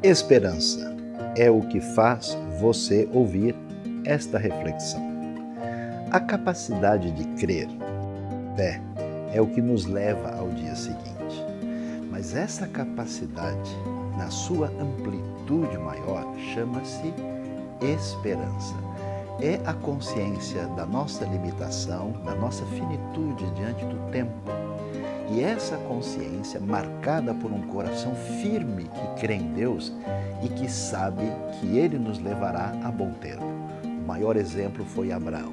Esperança é o que faz você ouvir esta reflexão. A capacidade de crer, fé, é o que nos leva ao dia seguinte. Mas essa capacidade, na sua amplitude maior, chama-se esperança. É a consciência da nossa limitação, da nossa finitude diante do tempo. E essa consciência, marcada por um coração firme que crê em Deus e que sabe que Ele nos levará a bom termo. O maior exemplo foi Abraão,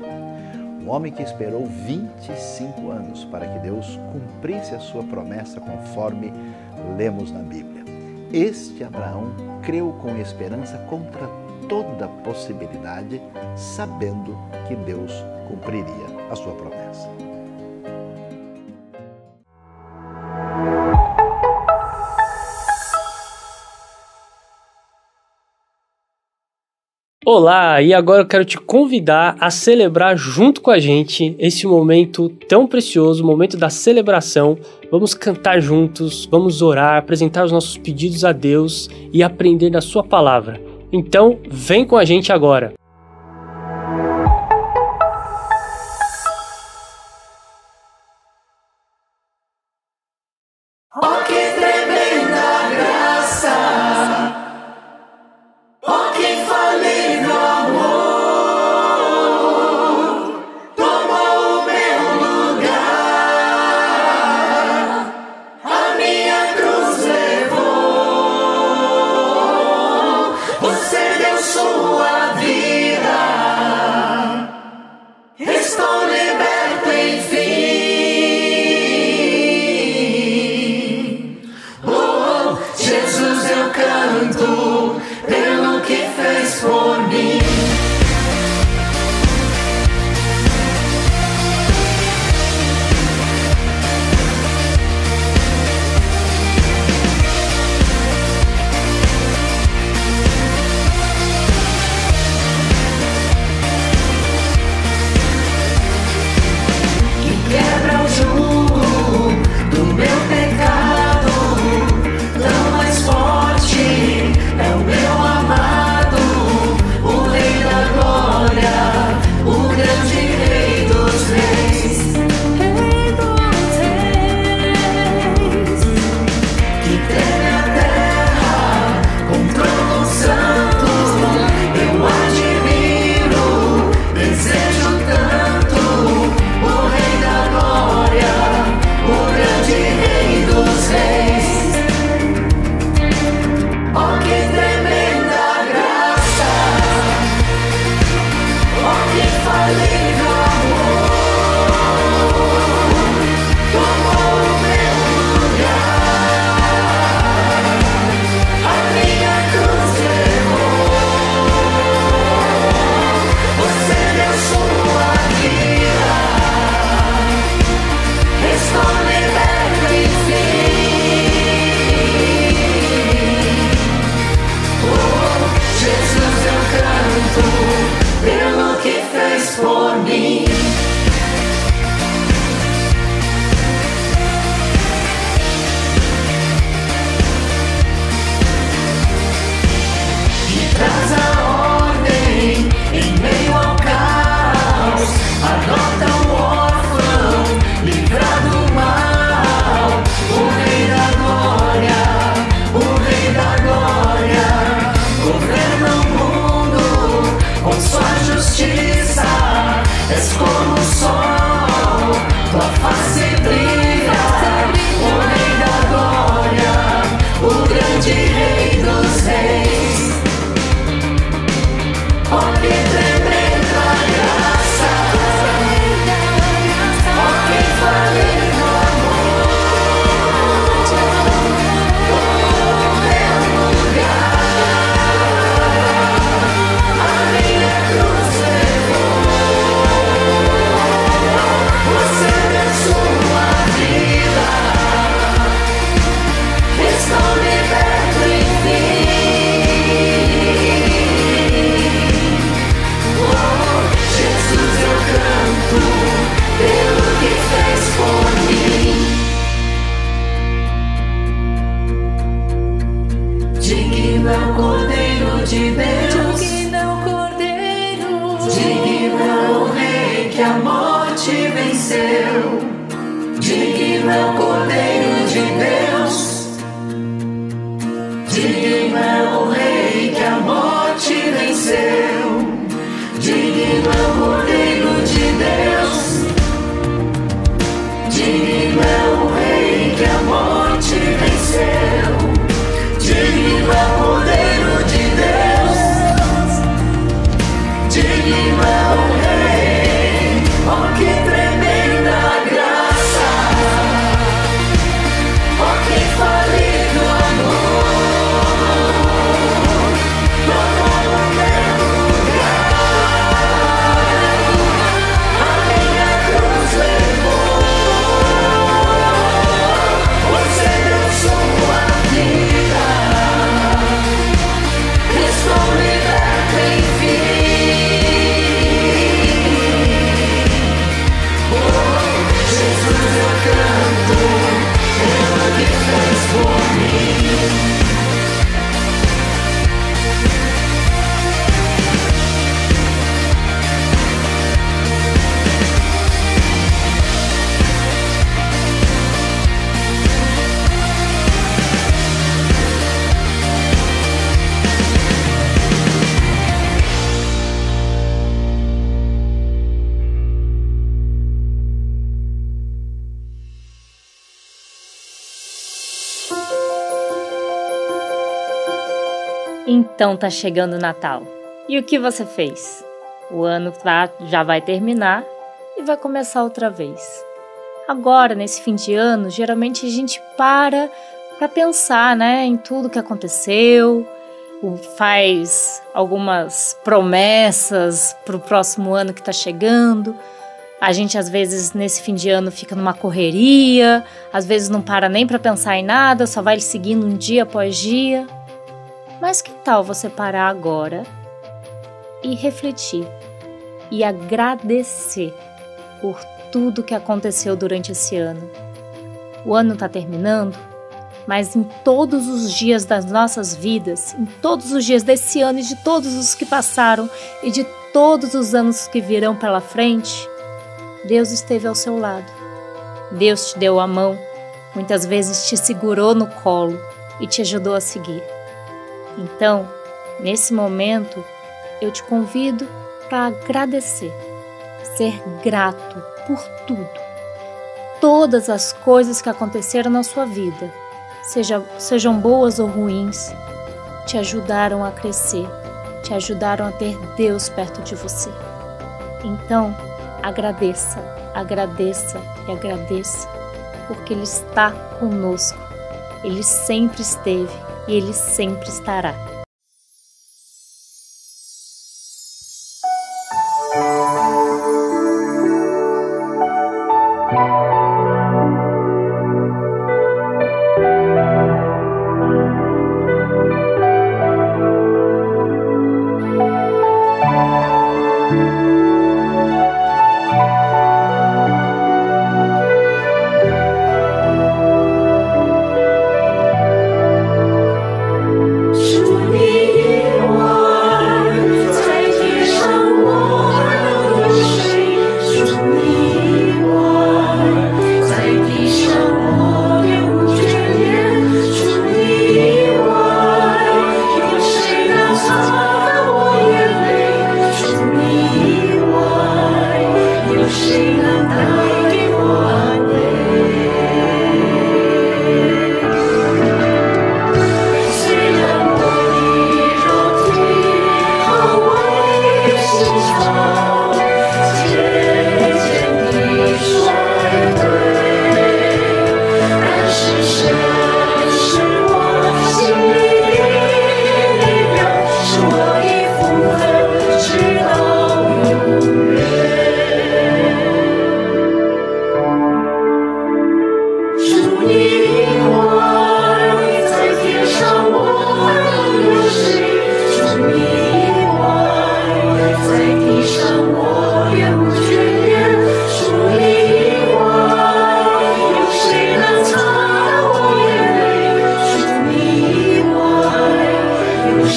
um homem que esperou 25 anos para que Deus cumprisse a sua promessa, conforme lemos na Bíblia. Este Abraão creu com esperança contra toda possibilidade, sabendo que Deus cumpriria a sua promessa. Olá, e agora eu quero te convidar a celebrar junto com a gente esse momento tão precioso, o momento da celebração. Vamos cantar juntos, vamos orar, apresentar os nossos pedidos a Deus e aprender da sua palavra. Então, vem com a gente agora. Oh, que tremenda graça! Oh, que infalível amor! Tomou o meu lugar, a minha cruz levou. Você deu sua vida de Deus. Digno é o Cordeiro, Digno é o Rei que a morte venceu. Digno é o Cordeiro de Deus. Digno é o Rei que a morte venceu. Digno é o Cordeiro de Deus. Digno é o Rei que a morte venceu. Digno é o Cordeiro de Deus. Digno é o Rei. Oh, que tremenda graça. Oh, que infalível amor. Tomou o meu lugar. A minha cruz levou. Você deu sua vida. Estou liberto, enfim. Oh, Jesus, eu canto pelo que fez por mim. Então tá chegando o Natal. E o que você fez? O ano já vai terminar e vai começar outra vez. Agora, nesse fim de ano, geralmente a gente para pensar, né, em tudo que aconteceu, faz algumas promessas pro próximo ano que tá chegando. A gente, às vezes, nesse fim de ano fica numa correria, às vezes não para nem para pensar em nada, só vai seguindo um dia após dia. Mas que tal você parar agora e refletir e agradecer por tudo que aconteceu durante esse ano? O ano está terminando, mas em todos os dias das nossas vidas, em todos os dias desse ano e de todos os que passaram e de todos os anos que virão pela frente, Deus esteve ao seu lado. Deus te deu a mão, muitas vezes te segurou no colo e te ajudou a seguir. Então, nesse momento, eu te convido para agradecer, ser grato por tudo. Todas as coisas que aconteceram na sua vida, sejam boas ou ruins, te ajudaram a crescer, te ajudaram a ter Deus perto de você. Então, agradeça, agradeça e agradeça, porque Ele está conosco. Ele sempre esteve e Ele sempre estará.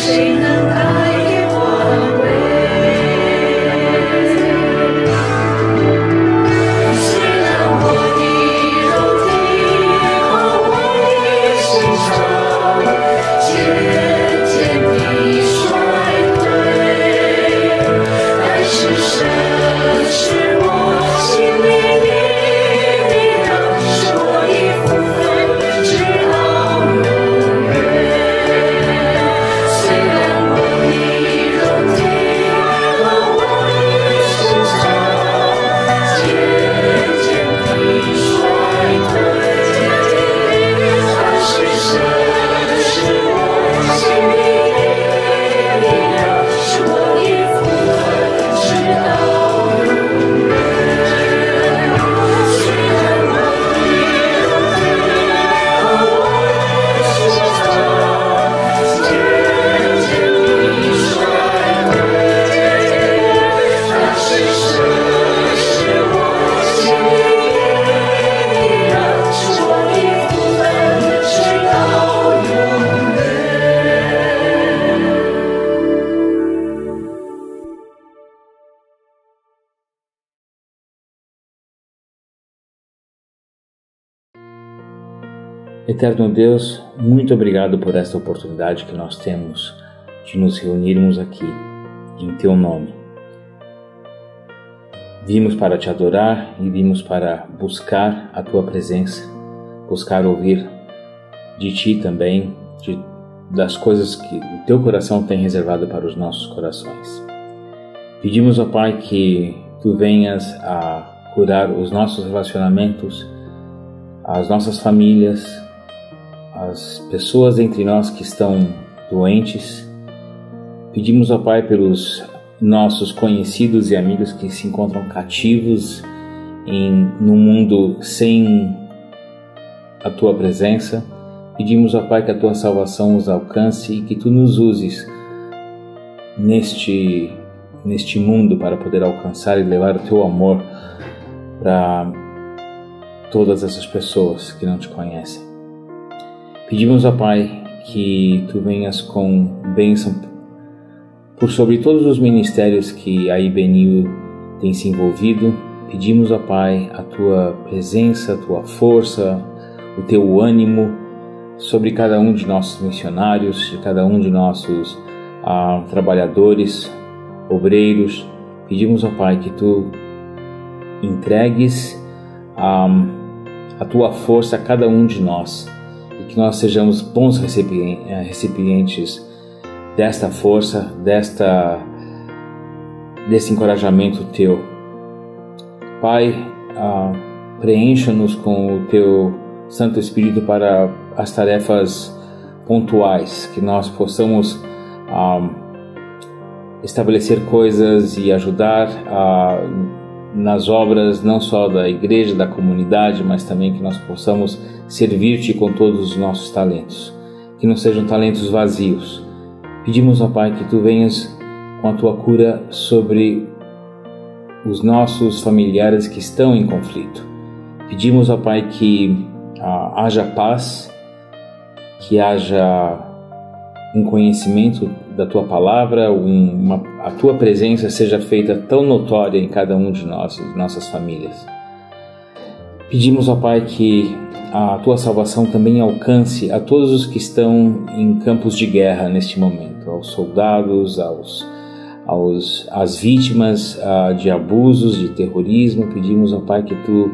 谁能 Eterno Deus, muito obrigado por esta oportunidade que nós temos de nos reunirmos aqui, em Teu nome. Vimos para Te adorar e vimos para buscar a Tua presença, buscar ouvir de Ti também, das coisas que o Teu coração tem reservado para os nossos corações. Pedimos, ó Pai, que Tu venhas a curar os nossos relacionamentos, as nossas famílias, as pessoas entre nós que estão doentes. Pedimos, ó Pai, pelos nossos conhecidos e amigos que se encontram cativos num mundo sem a Tua presença. Pedimos, ó Pai, que a Tua salvação os alcance e que Tu nos uses neste mundo para poder alcançar e levar o Teu amor para todas essas pessoas que não Te conhecem. Pedimos, ó Pai, que Tu venhas com bênção por sobre todos os ministérios que a IBNU tem se envolvido. Pedimos, ó Pai, a Tua presença, a Tua força, o Teu ânimo sobre cada um de nossos missionários, de cada um de nossos trabalhadores, obreiros. Pedimos, ó Pai, que Tu entregues a Tua força a cada um de nós e que nós sejamos bons recipientes desta força, desse encorajamento Teu. Pai, preencha-nos com o Teu Santo Espírito para as tarefas pontuais, que nós possamos estabelecer coisas e ajudar nas obras não só da igreja, da comunidade, mas também que nós possamos servir-Te com todos os nossos talentos, que não sejam talentos vazios. Pedimos, ó Pai, que Tu venhas com a Tua cura sobre os nossos familiares que estão em conflito. Pedimos, ó Pai, que haja paz, que haja um conhecimento da Tua palavra, a Tua presença seja feita tão notória em cada um de nós, nossas famílias. Pedimos, ó Pai, que a Tua salvação também alcance a todos os que estão em campos de guerra neste momento, aos soldados, às vítimas de abusos, de terrorismo. Pedimos, ó Pai, que Tu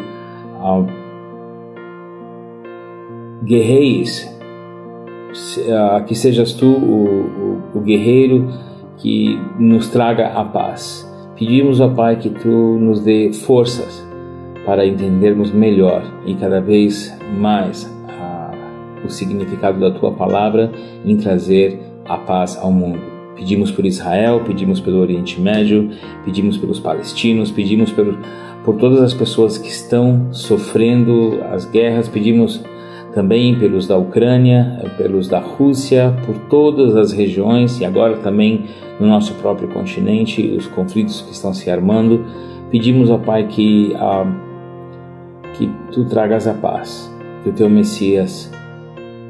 guerreies, que sejas Tu o guerreiro que nos traga a paz. Pedimos, ó Pai, que Tu nos dê forças para entendermos melhor e cada vez mais o significado da Tua palavra em trazer a paz ao mundo. Pedimos por Israel, pedimos pelo Oriente Médio, pedimos pelos palestinos, pedimos por todas as pessoas que estão sofrendo as guerras, pedimos também pelos da Ucrânia, pelos da Rússia, por todas as regiões e agora também no nosso próprio continente, os conflitos que estão se armando. Pedimos, ó Pai, que Tu tragas a paz, que o Teu Messias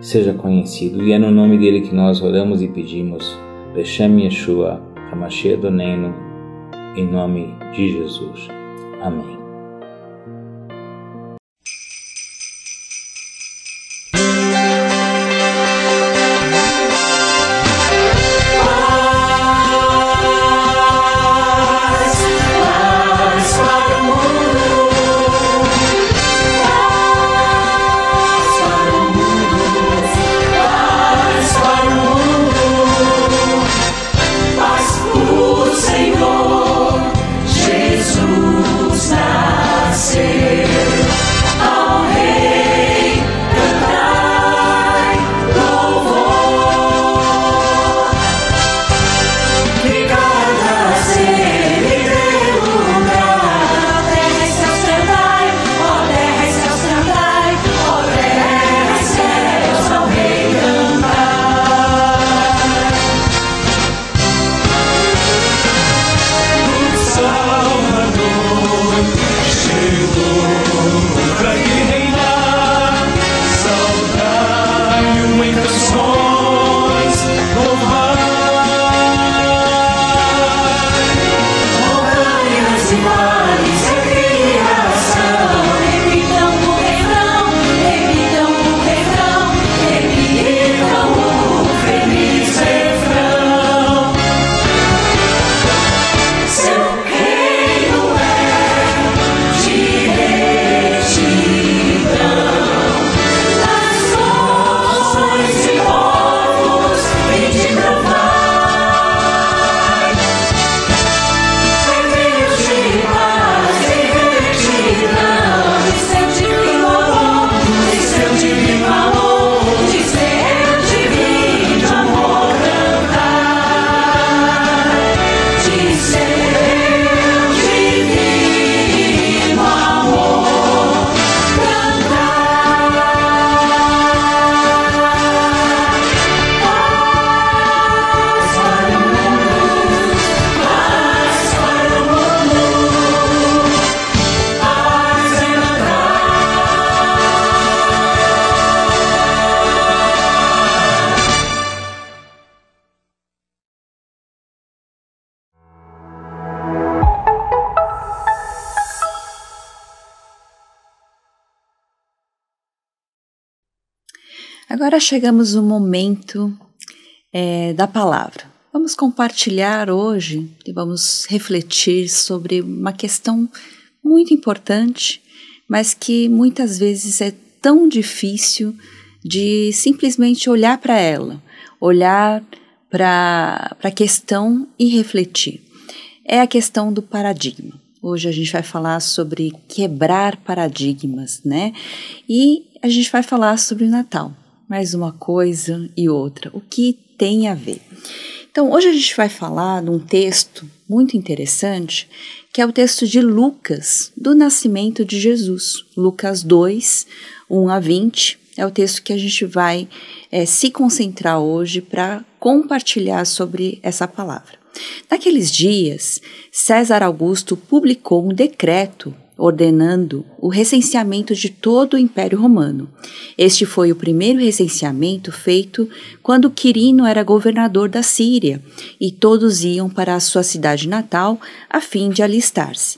seja conhecido. E é no nome dele que nós oramos e pedimos. Beshem Yeshua, HaMashiach Adonenu, em nome de Jesus. Amém. Senhor Jesus. Agora chegamos no momento da palavra. Vamos compartilhar hoje e vamos refletir sobre uma questão muito importante, mas que muitas vezes é tão difícil de simplesmente olhar para ela, olhar para a questão e refletir. É a questão do paradigma. Hoje a gente vai falar sobre quebrar paradigmas, né? E a gente vai falar sobre o Natal. Mais uma coisa e outra. O que tem a ver? Então, hoje a gente vai falar de um texto muito interessante, que é o texto de Lucas, do nascimento de Jesus. Lucas 2, 1 a 20, é o texto que a gente vai se concentrar hoje para compartilhar sobre essa palavra. Naqueles dias, César Augusto publicou um decreto ordenando o recenseamento de todo o Império Romano. Este foi o primeiro recenseamento feito quando Quirino era governador da Síria e todos iam para a sua cidade natal a fim de alistar-se.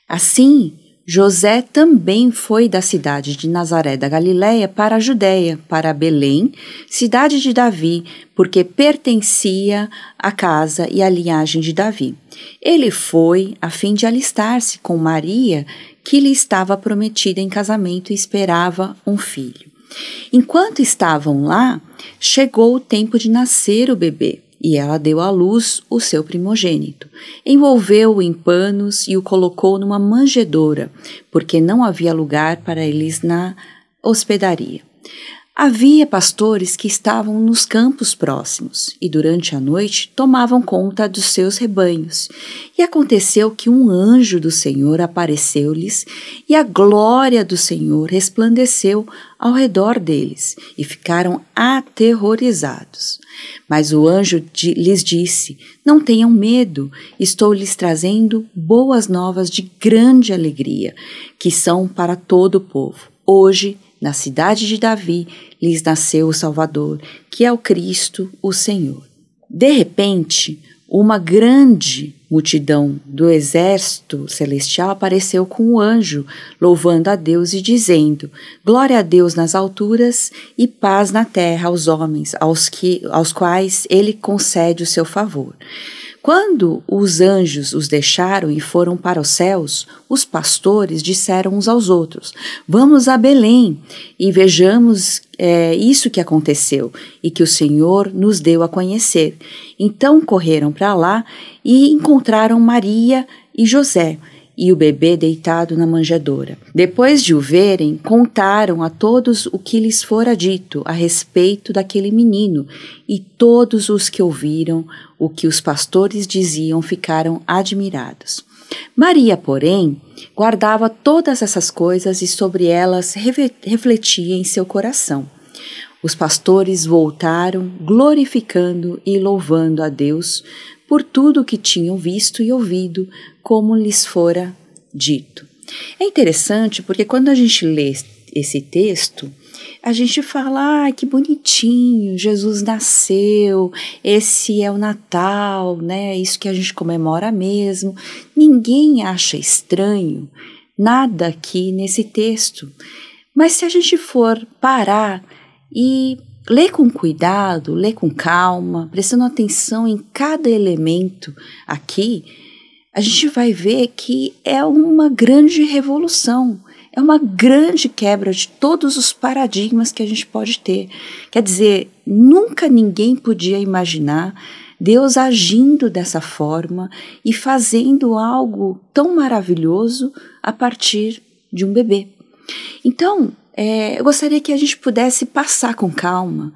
Assim, José também foi da cidade de Nazaré da Galiléia para a Judéia, para Belém, cidade de Davi, porque pertencia à casa e à linhagem de Davi. Ele foi a fim de alistar-se com Maria, que lhe estava prometida em casamento e esperava um filho. Enquanto estavam lá, chegou o tempo de nascer o bebê. E ela deu à luz o seu primogênito. Envolveu-o em panos e o colocou numa manjedoura, porque não havia lugar para eles na hospedaria. Havia pastores que estavam nos campos próximos e durante a noite tomavam conta dos seus rebanhos. E aconteceu que um anjo do Senhor apareceu-lhes e a glória do Senhor resplandeceu ao redor deles e ficaram aterrorizados. Mas o anjo lhes disse: não tenham medo, estou lhes trazendo boas novas de grande alegria, que são para todo o povo. Hoje, na cidade de Davi, lhes nasceu o Salvador, que é o Cristo, o Senhor. De repente, uma grande multidão do exército celestial apareceu com o anjo, louvando a Deus e dizendo: glória a Deus nas alturas e paz na terra aos homens, aos quais ele concede o seu favor. Quando os anjos os deixaram e foram para os céus, os pastores disseram uns aos outros: vamos a Belém e vejamos isso que aconteceu e que o Senhor nos deu a conhecer. Então correram para lá e encontraram Maria e José e o bebê deitado na manjedoura. Depois de o verem, contaram a todos o que lhes fora dito a respeito daquele menino, e todos os que ouviram o que os pastores diziam ficaram admirados. Maria, porém, guardava todas essas coisas e sobre elas refletia em seu coração. Os pastores voltaram, glorificando e louvando a Deus por tudo o que tinham visto e ouvido, como lhes fora dito. É interessante porque quando a gente lê esse texto, a gente fala: que bonitinho, Jesus nasceu, esse é o Natal, né? Isso que a gente comemora mesmo. Ninguém acha estranho nada aqui nesse texto. Mas se a gente for parar e ler com cuidado, ler com calma, prestando atenção em cada elemento aqui, a gente vai ver que é uma grande revolução, é uma grande quebra de todos os paradigmas que a gente pode ter. Quer dizer, nunca ninguém podia imaginar Deus agindo dessa forma e fazendo algo tão maravilhoso a partir de um bebê. Então, eu gostaria que a gente pudesse passar com calma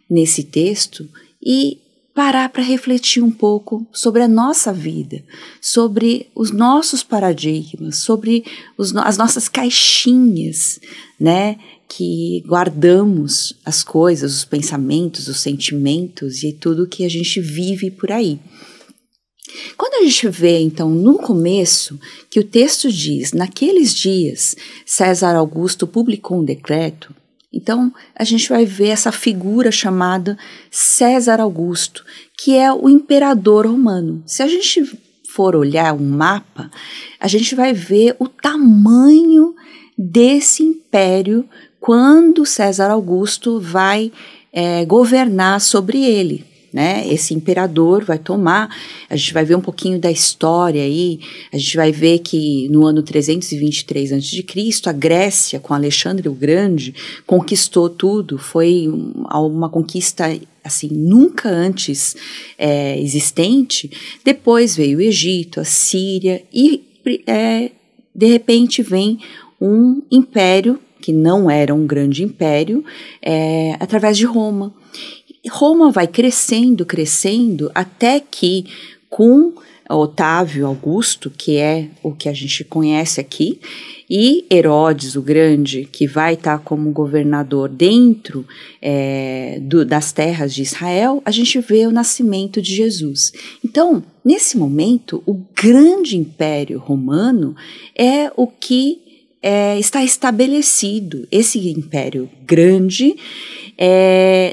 nesse texto e parar para refletir um pouco sobre a nossa vida, sobre os nossos paradigmas, sobre as nossas caixinhas, né, que guardamos as coisas, os pensamentos, os sentimentos e tudo que a gente vive por aí. Quando a gente vê, então, no começo, que o texto diz: naqueles dias, César Augusto publicou um decreto, então a gente vai ver essa figura chamada César Augusto, que é o imperador romano. Se a gente for olhar um mapa, a gente vai ver o tamanho desse império quando César Augusto vai governar sobre ele, né? Esse imperador vai tomar, a gente vai ver um pouquinho da história aí, a gente vai ver que no ano 323 a.C., a Grécia, com Alexandre o Grande, conquistou tudo, foi uma conquista assim, nunca antes existente. Depois veio o Egito, a Síria e de repente vem um império, que não era um grande império, através de Roma. Roma vai crescendo, até que com Otávio Augusto, que é o que a gente conhece aqui, e Herodes o Grande, que vai estar como governador dentro das terras de Israel, a gente vê o nascimento de Jesus. Então, nesse momento, o grande império romano é o que está estabelecido. Esse império grande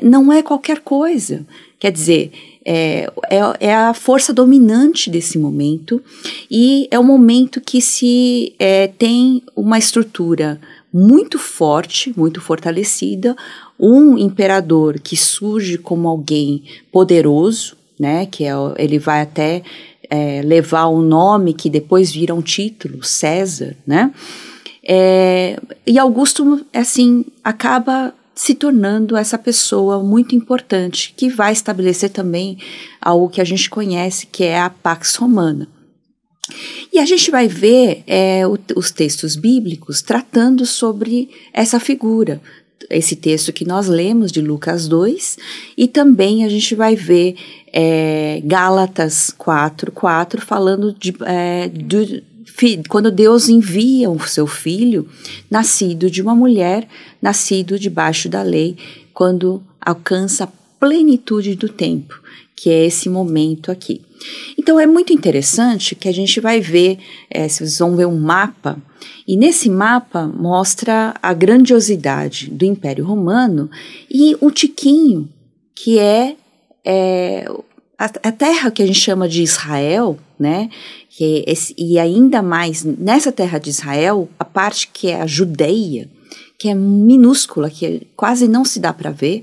não é qualquer coisa, quer dizer, é a força dominante desse momento, e é um momento que se tem uma estrutura muito forte, muito fortalecida, um imperador que surge como alguém poderoso, né, que ele vai até levar um nome que depois vira um título, César, né, e Augusto, assim, acaba se tornando essa pessoa muito importante, que vai estabelecer também algo que a gente conhece, que é a Pax Romana. E a gente vai ver os textos bíblicos tratando sobre essa figura. Esse texto que nós lemos de Lucas 2, e também a gente vai ver Gálatas 4:4, falando quando Deus envia o seu filho, nascido de uma mulher, nascido debaixo da lei, quando alcança a plenitude do tempo, que é esse momento aqui. Então é muito interessante que a gente vai ver, vocês vão ver um mapa, e nesse mapa mostra a grandiosidade do Império Romano e um tiquinho que a terra que a gente chama de Israel, né? E ainda mais nessa terra de Israel, a parte que é a Judeia, que é minúscula, que quase não se dá para ver,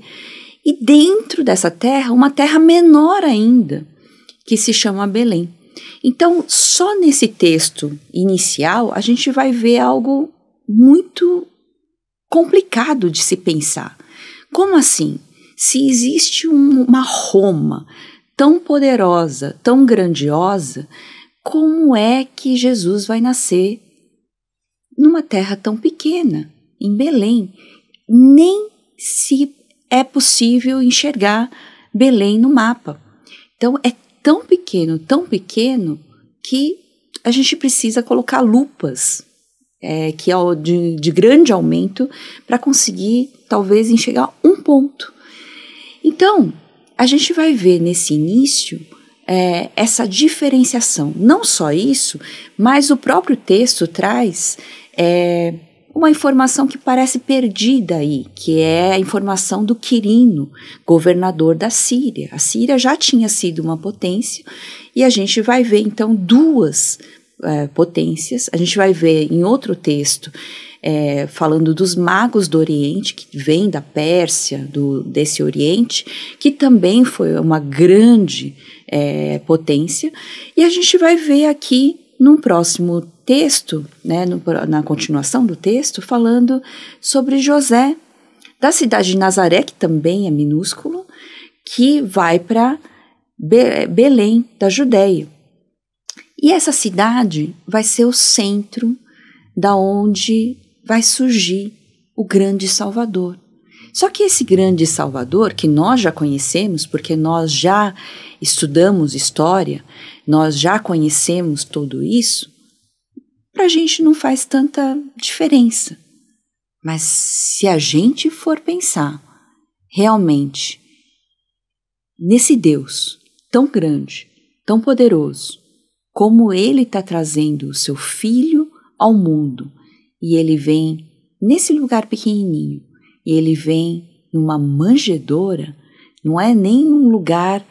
e dentro dessa terra, uma terra menor ainda, que se chama Belém. Então, só nesse texto inicial, a gente vai ver algo muito complicado de se pensar. Como assim? Se existe uma Roma tão poderosa, tão grandiosa, como é que Jesus vai nascer numa terra tão pequena, em Belém? Nem se é possível enxergar Belém no mapa. Então, é tão pequeno, que a gente precisa colocar lupas, que é de grande aumento, para conseguir, talvez, enxergar um ponto. Então, a gente vai ver nesse início essa diferenciação. Não só isso, mas o próprio texto traz uma informação que parece perdida aí, que é a informação do Quirino, governador da Síria. A Síria já tinha sido uma potência, e a gente vai ver então duas potências. A gente vai ver em outro texto falando dos magos do Oriente, que vêm da Pérsia, desse Oriente, que também foi uma grande potência. E a gente vai ver aqui num próximo texto, né, na continuação do texto, falando sobre José, da cidade de Nazaré, que também é minúsculo, que vai para Belém, da Judéia. E essa cidade vai ser o centro da onde vai surgir o grande Salvador. Só que esse grande Salvador, que nós já conhecemos, porque nós já estudamos história, nós já conhecemos tudo isso, para a gente não faz tanta diferença. Mas se a gente for pensar realmente nesse Deus tão grande, tão poderoso, como Ele está trazendo o seu Filho ao mundo, e Ele vem nesse lugar pequenininho, e Ele vem numa manjedoura, não é nem um lugar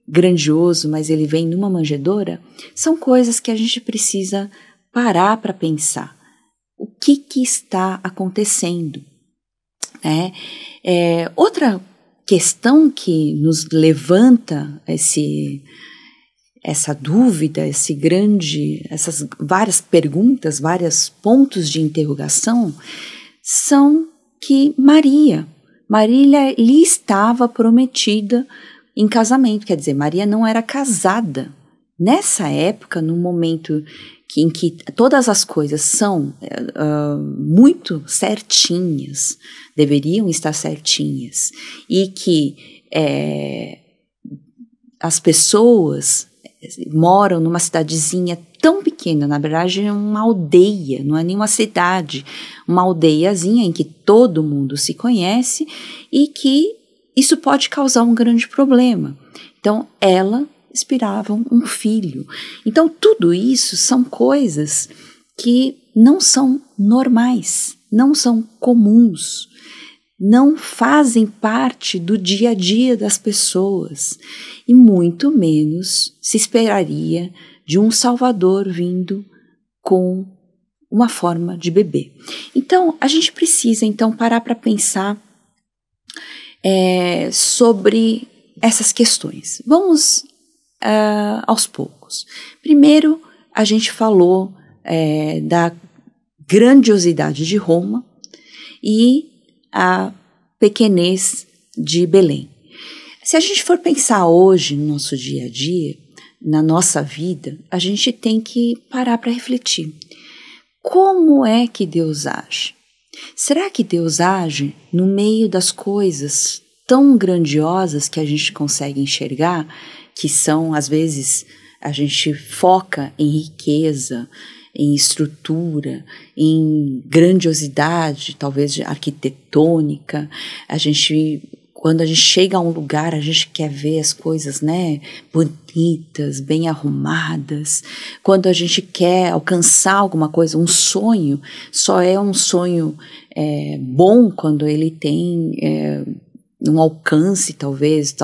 grandioso, mas Ele vem numa manjedoura, são coisas que a gente precisa parar para pensar. O que está acontecendo? né? Outra questão que nos levanta essa dúvida, essas várias perguntas, vários pontos de interrogação, são que Maria lhe estava prometida em casamento, quer dizer, Maria não era casada. Nessa época, no momento em que todas as coisas são muito certinhas, deveriam estar certinhas, e que as pessoas moram numa cidadezinha tão pequena, na verdade é uma aldeia, não é nenhuma cidade, uma aldeiazinha em que todo mundo se conhece e que isso pode causar um grande problema. Então, ela esperava um filho. Então, tudo isso são coisas que não são normais, não são comuns, não fazem parte do dia a dia das pessoas e muito menos se esperaria de um Salvador vindo com uma forma de bebê. Então, a gente precisa parar para pensar sobre essas questões. Vamos aos poucos. Primeiro, a gente falou da grandiosidade de Roma e a pequenez de Belém. Se a gente for pensar hoje no nosso dia a dia, na nossa vida, a gente tem que parar para refletir. Como é que Deus age? Será que Deus age no meio das coisas tão grandiosas que a gente consegue enxergar, que são, às vezes, a gente foca em riqueza, em estrutura, em grandiosidade, talvez arquitetônica. Quando a gente chega a um lugar, a gente quer ver as coisas, né, bonitas, bem arrumadas. Quando a gente quer alcançar alguma coisa, um sonho, só é um sonho bom quando ele tem um alcance, talvez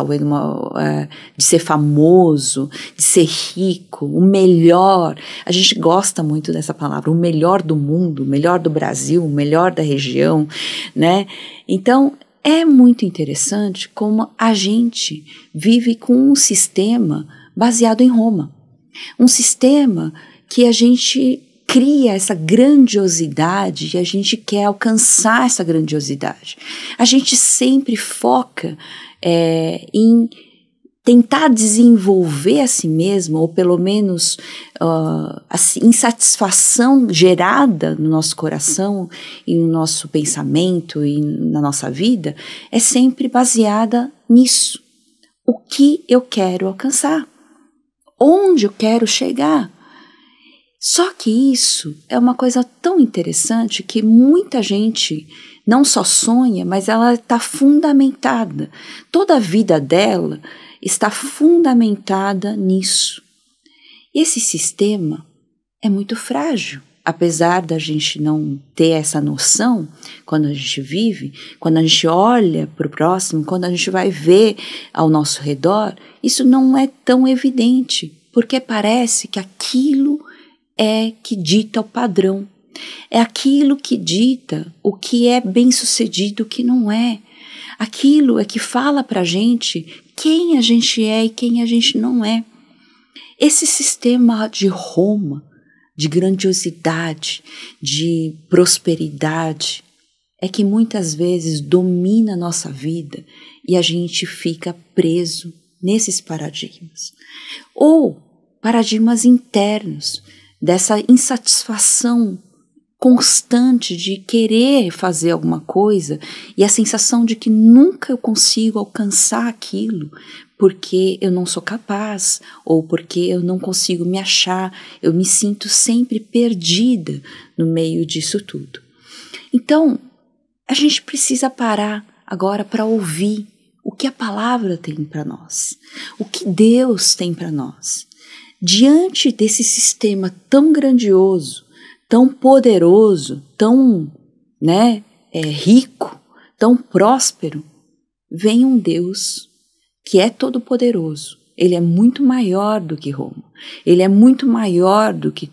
de ser famoso, de ser rico, o melhor. A gente gosta muito dessa palavra, o melhor do mundo, o melhor do Brasil, o melhor da região, né? Então, é muito interessante como a gente vive com um sistema baseado em Roma. Um sistema que a gente cria essa grandiosidade e a gente quer alcançar essa grandiosidade. A gente sempre foca em tentar desenvolver a si mesmo, ou pelo menos a insatisfação gerada no nosso coração e no nosso pensamento e na nossa vida é sempre baseada nisso. O que eu quero alcançar? Onde eu quero chegar? Só que isso é uma coisa tão interessante que muita gente não só sonha, mas ela está fundamentada. Toda a vida dela está fundamentada nisso. Esse sistema é muito frágil. Apesar da gente não ter essa noção, quando a gente vive, quando a gente olha para o próximo, quando a gente vai ver ao nosso redor, isso não é tão evidente, porque parece que aquilo é que dita o padrão. É aquilo que dita o que é bem-sucedido e o que não é. Aquilo é que fala para a gente quem a gente é e quem a gente não é. Esse sistema de Roma, de grandiosidade, de prosperidade, é que muitas vezes domina a nossa vida e a gente fica preso nesses paradigmas. Ou paradigmas internos, dessa insatisfação constante de querer fazer alguma coisa e a sensação de que nunca eu consigo alcançar aquilo porque eu não sou capaz ou porque eu não consigo me achar, eu me sinto sempre perdida no meio disso tudo. Então, a gente precisa parar agora para ouvir o que a palavra tem para nós, o que Deus tem para nós. Diante desse sistema tão grandioso, tão poderoso, tão rico, tão próspero, vem um Deus que é todo poderoso. Ele é muito maior do que Roma. Ele é muito maior do que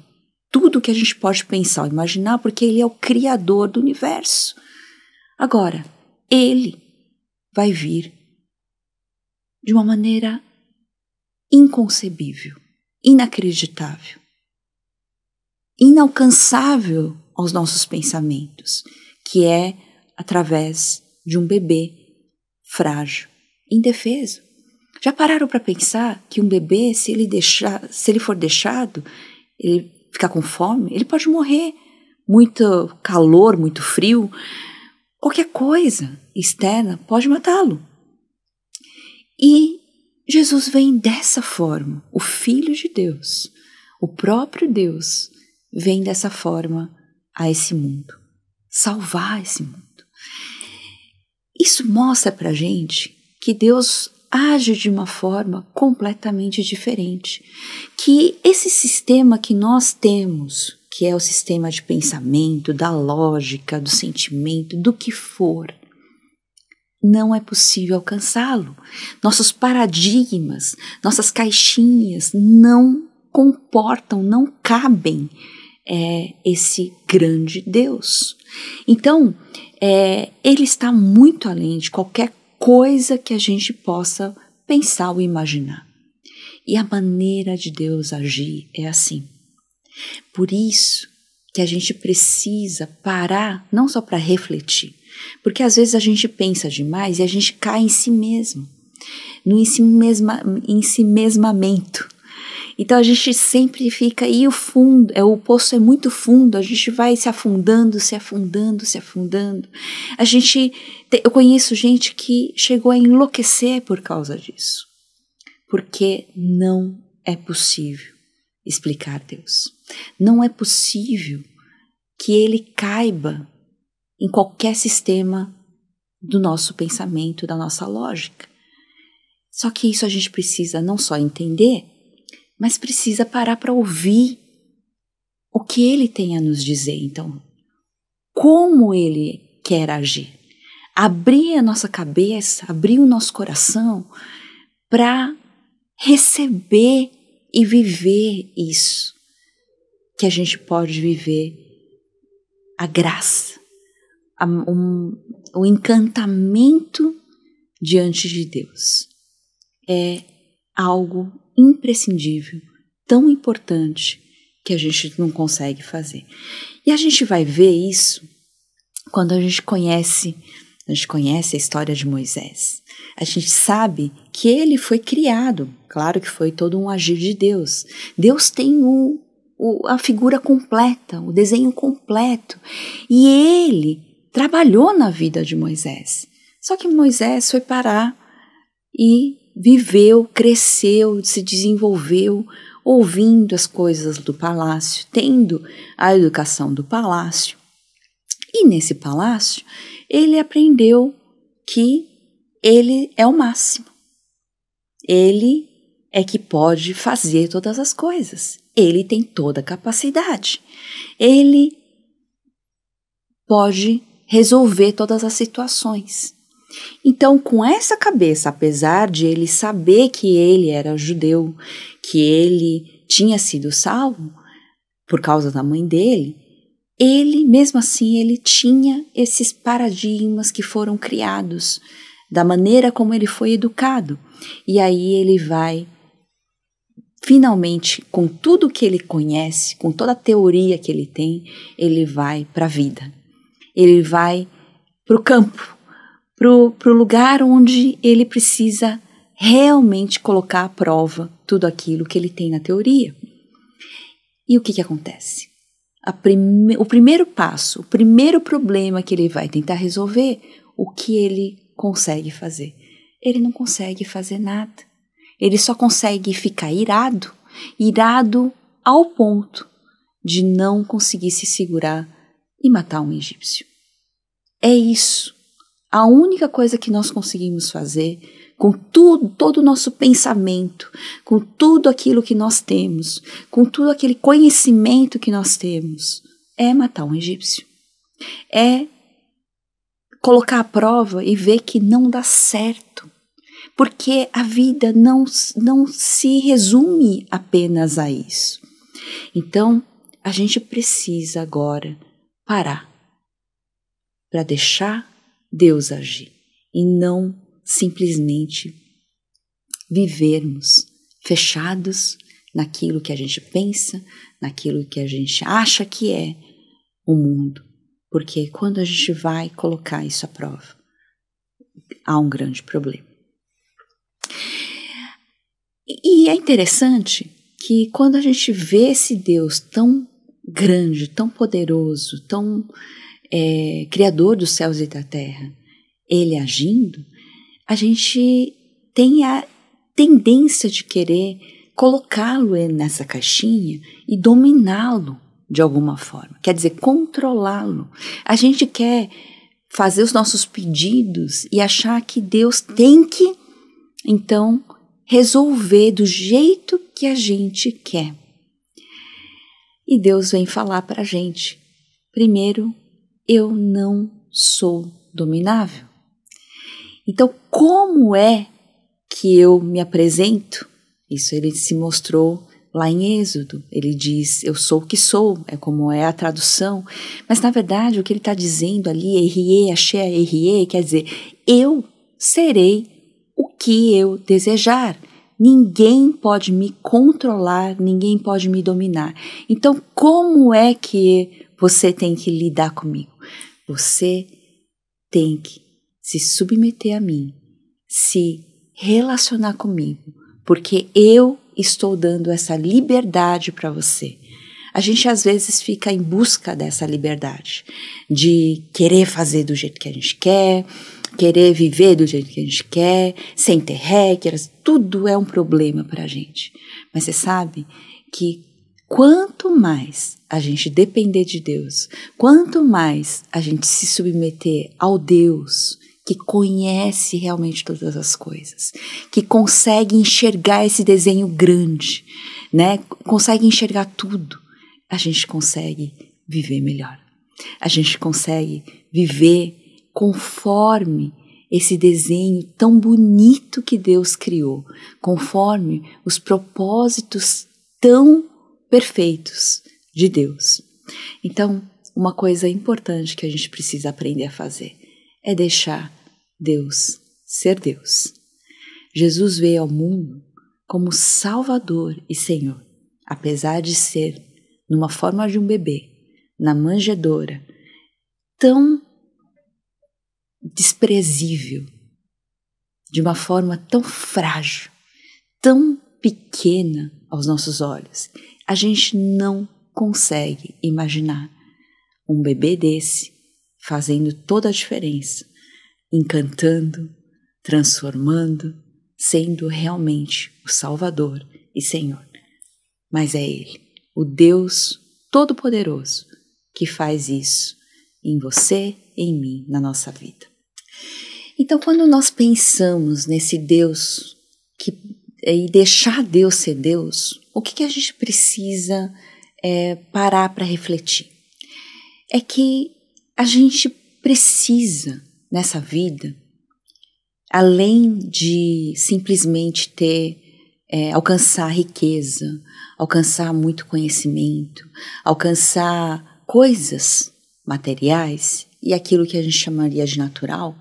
tudo que a gente pode pensar ou imaginar, porque ele é o Criador do universo. Agora, ele vai vir de uma maneira inconcebível, inacreditável, inalcançável aos nossos pensamentos, que é através de um bebê frágil, indefeso. Já pararam para pensar que um bebê, se ele for deixado, ele ficar com fome, ele pode morrer. Muito calor, muito frio, qualquer coisa externa pode matá-lo. E Jesus vem dessa forma, o Filho de Deus, o próprio Deus, vem dessa forma a esse mundo, salvar esse mundo. Isso mostra para a gente que Deus age de uma forma completamente diferente, que esse sistema que nós temos, que é o sistema de pensamento, da lógica, do sentimento, do que for, não é possível alcançá-lo. Nossos paradigmas, nossas caixinhas não comportam, não cabem esse grande Deus. Então, ele está muito além de qualquer coisa que a gente possa pensar ou imaginar. E a maneira de Deus agir é assim. Por isso que a gente precisa parar, não só para refletir, porque às vezes a gente pensa demais e a gente cai em si mesmo, no ensimesmamento. Então a gente sempre fica, e o fundo, o poço é muito fundo, a gente vai se afundando, se afundando, se afundando. Eu conheço gente que chegou a enlouquecer por causa disso, porque não é possível explicar Deus. Não é possível que ele caiba em qualquer sistema do nosso pensamento, da nossa lógica. Só que isso a gente precisa não só entender, mas precisa parar para ouvir o que ele tem a nos dizer. Então, como ele quer agir. Abrir a nossa cabeça, abrir o nosso coração para receber e viver isso que a gente pode viver, a graça, o encantamento diante de Deus. É algo imprescindível, tão importante, que a gente não consegue fazer. E a gente vai ver isso quando a gente conhece a história de Moisés. A gente sabe que ele foi criado, claro que foi todo um agir de Deus. Deus tem a figura completa, o desenho completo. E ele trabalhou na vida de Moisés. Só que Moisés foi parar e viveu, cresceu, se desenvolveu, ouvindo as coisas do palácio, tendo a educação do palácio. E nesse palácio, ele aprendeu que ele é o máximo. Ele é que pode fazer todas as coisas. Ele tem toda a capacidade. Ele pode resolver todas as situações. Então, com essa cabeça, apesar de ele saber que ele era judeu, que ele tinha sido salvo por causa da mãe dele, ele, mesmo assim, ele tinha esses paradigmas que foram criados, da maneira como ele foi educado. E aí ele vai, finalmente, com tudo que ele conhece, com toda a teoria que ele tem, ele vai para a vida. Ele vai para o campo, para o lugar onde ele precisa realmente colocar à prova tudo aquilo que ele tem na teoria. E o que acontece? O primeiro passo, o primeiro problema que ele vai tentar resolver, o que ele consegue fazer? Ele não consegue fazer nada. Ele só consegue ficar irado ao ponto de não conseguir se segurar e matar um egípcio. É isso. A única coisa que nós conseguimos fazer com todo o nosso pensamento, com tudo aquilo que nós temos, com todo aquele conhecimento que nós temos, é matar um egípcio. É colocar à prova e ver que não dá certo. Porque a vida não se resume apenas a isso. Então, a gente precisa agora parar para deixar Deus agir e não simplesmente vivermos fechados naquilo que a gente pensa, naquilo que a gente acha que é o mundo. Porque quando a gente vai colocar isso à prova, há um grande problema. E é interessante que quando a gente vê esse Deus tão grande, tão poderoso, tão criador dos céus e da terra, ele agindo, a gente tem a tendência de querer colocá-lo nessa caixinha e dominá-lo de alguma forma, quer dizer, controlá-lo. A gente quer fazer os nossos pedidos e achar que Deus tem que, então, resolver do jeito que a gente quer. E Deus vem falar para a gente, primeiro, eu não sou dominável. Então, como é que eu me apresento? Isso ele se mostrou lá em Êxodo. Ele diz, eu sou o que sou, é como é a tradução. Mas, na verdade, o que ele está dizendo ali, Erie, Axé, Erie, quer dizer, eu serei o que eu desejar. Ninguém pode me controlar, ninguém pode me dominar. Então, como é que você tem que lidar comigo? Você tem que se submeter a mim, se relacionar comigo, porque eu estou dando essa liberdade para você. A gente às vezes fica em busca dessa liberdade, de querer fazer do jeito que a gente quer, querer viver do jeito que a gente quer, sem ter regras, tudo é um problema para a gente. Mas você sabe que quanto mais a gente depender de Deus, quanto mais a gente se submeter ao Deus que conhece realmente todas as coisas, que consegue enxergar esse desenho grande, né? Consegue enxergar tudo, a gente consegue viver melhor. A gente consegue viver conforme esse desenho tão bonito que Deus criou, conforme os propósitos tão perfeitos de Deus. Então, uma coisa importante que a gente precisa aprender a fazer é deixar Deus ser Deus. Jesus veio ao mundo como Salvador e Senhor, apesar de ser numa forma de um bebê, na manjedoura, tão desprezível, de uma forma tão frágil, tão pequena aos nossos olhos. A gente não consegue imaginar um bebê desse fazendo toda a diferença, encantando, transformando, sendo realmente o Salvador e Senhor. Mas é Ele, o Deus Todo-Poderoso, que faz isso em você e em mim, na nossa vida. Então, quando nós pensamos nesse Deus e deixar Deus ser Deus, o que a gente precisa parar para refletir? É que a gente precisa, nessa vida, além de simplesmente alcançar riqueza, alcançar muito conhecimento, alcançar coisas materiais e aquilo que a gente chamaria de natural,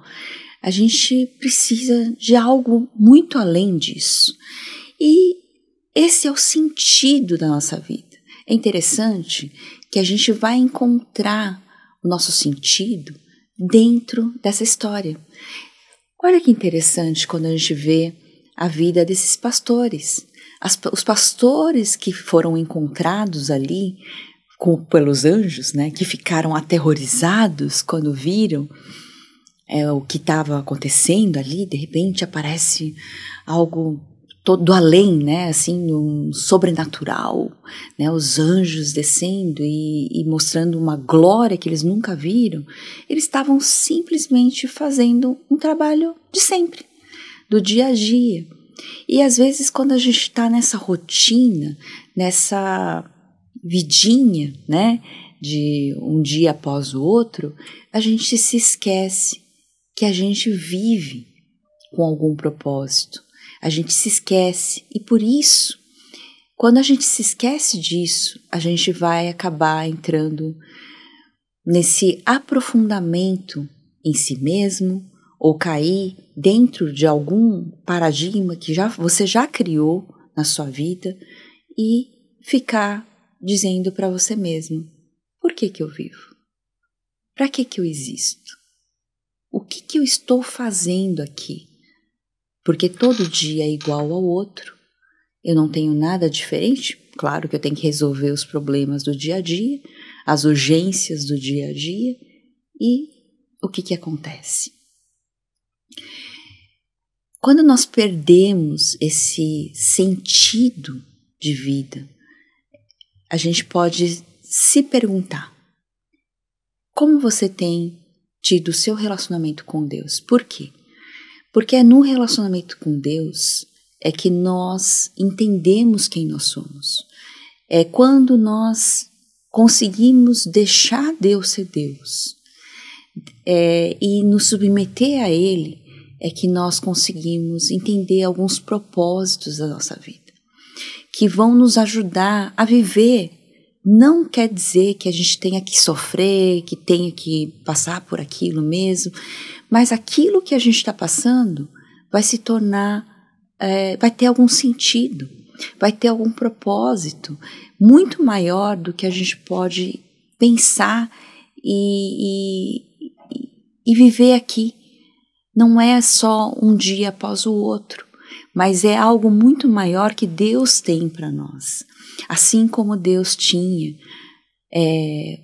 a gente precisa de algo muito além disso. E esse é o sentido da nossa vida. É interessante que a gente vai encontrar o nosso sentido dentro dessa história. Olha que interessante quando a gente vê a vida desses pastores. Os pastores que foram encontrados ali pelos anjos, né, que ficaram aterrorizados quando viram o que estava acontecendo ali. De repente aparece algo todo além, né, assim, um sobrenatural, né, os anjos descendo e mostrando uma glória que eles nunca viram. Eles estavam simplesmente fazendo um trabalho de sempre, do dia a dia. E às vezes quando a gente está nessa rotina, nessa vidinha, né, de um dia após o outro, a gente se esquece que a gente vive com algum propósito. A gente se esquece e por isso, quando a gente se esquece disso, a gente vai acabar entrando nesse aprofundamento em si mesmo ou cair dentro de algum paradigma que você já criou na sua vida e ficar dizendo para você mesmo: por que eu vivo? Para que eu existo? O que eu estou fazendo aqui? Porque todo dia é igual ao outro. Eu não tenho nada diferente. Claro que eu tenho que resolver os problemas do dia a dia, as urgências do dia a dia. E o que acontece? Quando nós perdemos esse sentido de vida, a gente pode se perguntar: como você tem tido o seu relacionamento com Deus? Por quê? Porque é no relacionamento com Deus é que nós entendemos quem nós somos. É quando nós conseguimos deixar Deus ser Deus e nos submeter a Ele, é que nós conseguimos entender alguns propósitos da nossa vida, que vão nos ajudar a viver. Não quer dizer que a gente tenha que sofrer, que tenha que passar por aquilo mesmo, mas aquilo que a gente está passando vai se tornar, vai ter algum sentido, vai ter algum propósito muito maior do que a gente pode pensar e viver aqui. Não é só um dia após o outro, mas é algo muito maior que Deus tem para nós. Assim como Deus tinha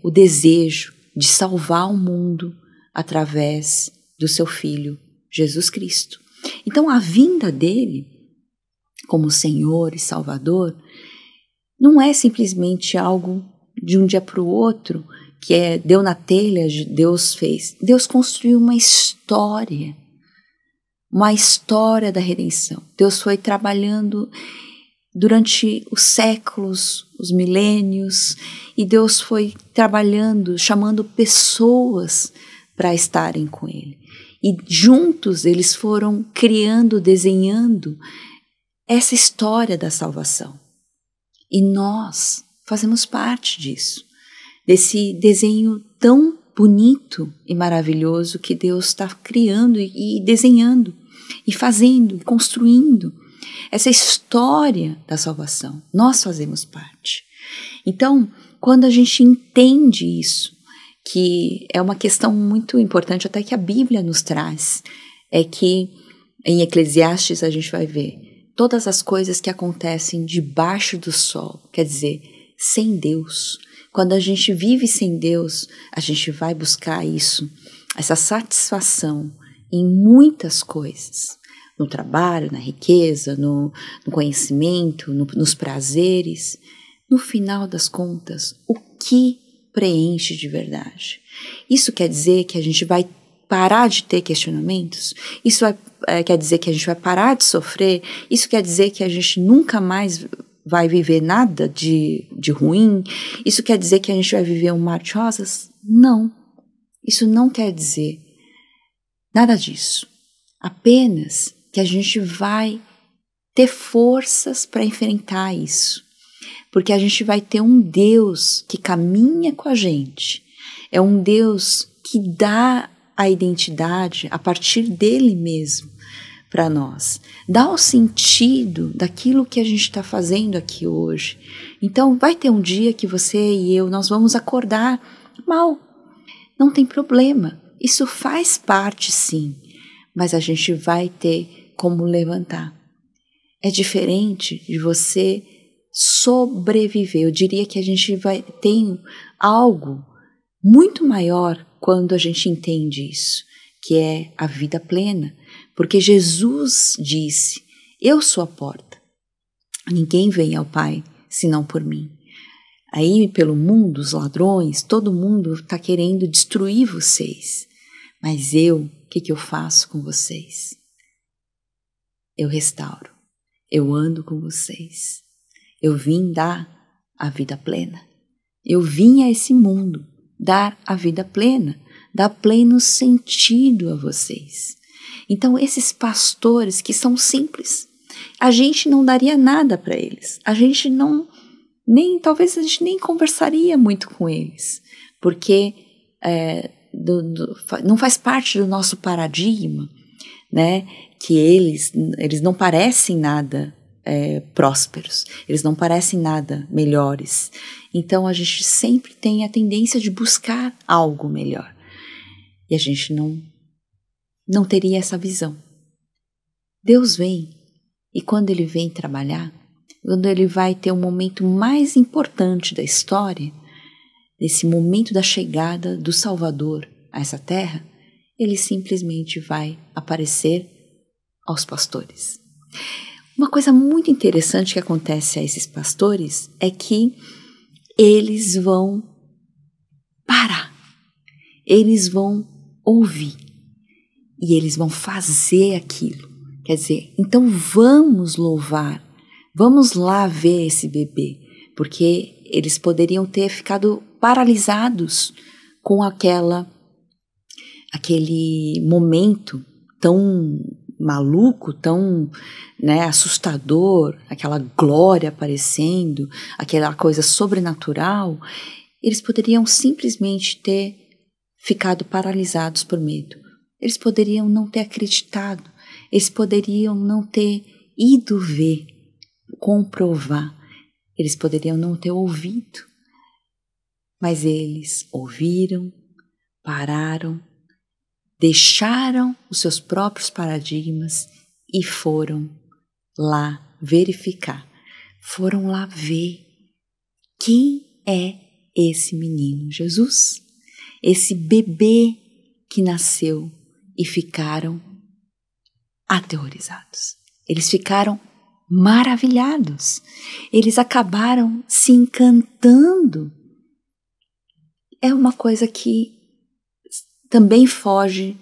o desejo de salvar o mundo através do seu Filho, Jesus Cristo. Então a vinda dele como Senhor e Salvador não é simplesmente algo de um dia para o outro, que deu na telha, Deus fez. Deus construiu uma história da redenção. Deus foi trabalhando durante os séculos, os milênios, e Deus foi trabalhando, chamando pessoas para estarem com Ele. E juntos eles foram criando, desenhando essa história da salvação. E nós fazemos parte disso, desse desenho tão bonito e maravilhoso que Deus está criando e desenhando, e fazendo, e construindo. Essa história da salvação, nós fazemos parte. Então, quando a gente entende isso, que é uma questão muito importante, até que a Bíblia nos traz, é que em Eclesiastes a gente vai ver todas as coisas que acontecem debaixo do sol, quer dizer, sem Deus. Quando a gente vive sem Deus, a gente vai buscar isso, essa satisfação em muitas coisas. No trabalho, na riqueza, no conhecimento, nos prazeres. No final das contas, o que preenche de verdade? Isso quer dizer que a gente vai parar de ter questionamentos? Isso quer dizer que a gente vai parar de sofrer? Isso quer dizer que a gente nunca mais vai viver nada de ruim? Isso quer dizer que a gente vai viver um mar de rosas? Não. Isso não quer dizer nada disso. Apenas que a gente vai ter forças para enfrentar isso. Porque a gente vai ter um Deus que caminha com a gente. É um Deus que dá a identidade a partir dele mesmo para nós. Dá o sentido daquilo que a gente está fazendo aqui hoje. Então vai ter um dia que você e eu, nós vamos acordar mal. Não tem problema. Isso faz parte sim. Mas a gente vai ter como levantar. É diferente de você sobreviver. Eu diria que a gente vai ter algo muito maior quando a gente entende isso, que é a vida plena. Porque Jesus disse: eu sou a porta. Ninguém vem ao Pai senão por mim. Aí pelo mundo, os ladrões, todo mundo está querendo destruir vocês. Mas o que eu faço com vocês? Eu restauro. Eu ando com vocês. Eu vim dar a vida plena. Eu vim a esse mundo dar a vida plena, dar pleno sentido a vocês. Então esses pastores que são simples, a gente não daria nada para eles. A gente talvez a gente nem conversaria muito com eles, porque não faz parte do nosso paradigma, né? Que eles não parecem nada prósperos, eles não parecem nada melhores. Então a gente sempre tem a tendência de buscar algo melhor. E a gente não teria essa visão. Deus vem, e quando Ele vem trabalhar, quando Ele vai ter o momento mais importante da história, nesse momento da chegada do Salvador a essa terra, Ele simplesmente vai aparecer aos pastores. Uma coisa muito interessante que acontece a esses pastores é que eles vão parar, eles vão ouvir e eles vão fazer aquilo. Quer dizer, então vamos louvar, vamos lá ver esse bebê, porque eles poderiam ter ficado paralisados com aquele momento tão maluco, tão, né, assustador, aquela glória aparecendo, aquela coisa sobrenatural. Eles poderiam simplesmente ter ficado paralisados por medo. Eles poderiam não ter acreditado. Eles poderiam não ter ido ver, comprovar. Eles poderiam não ter ouvido. Mas eles ouviram, pararam, deixaram os seus próprios paradigmas e foram lá verificar. Foram lá ver quem é esse menino Jesus, esse bebê que nasceu, e ficaram aterrorizados. Eles ficaram maravilhados. Eles acabaram se encantando. É uma coisa que também foge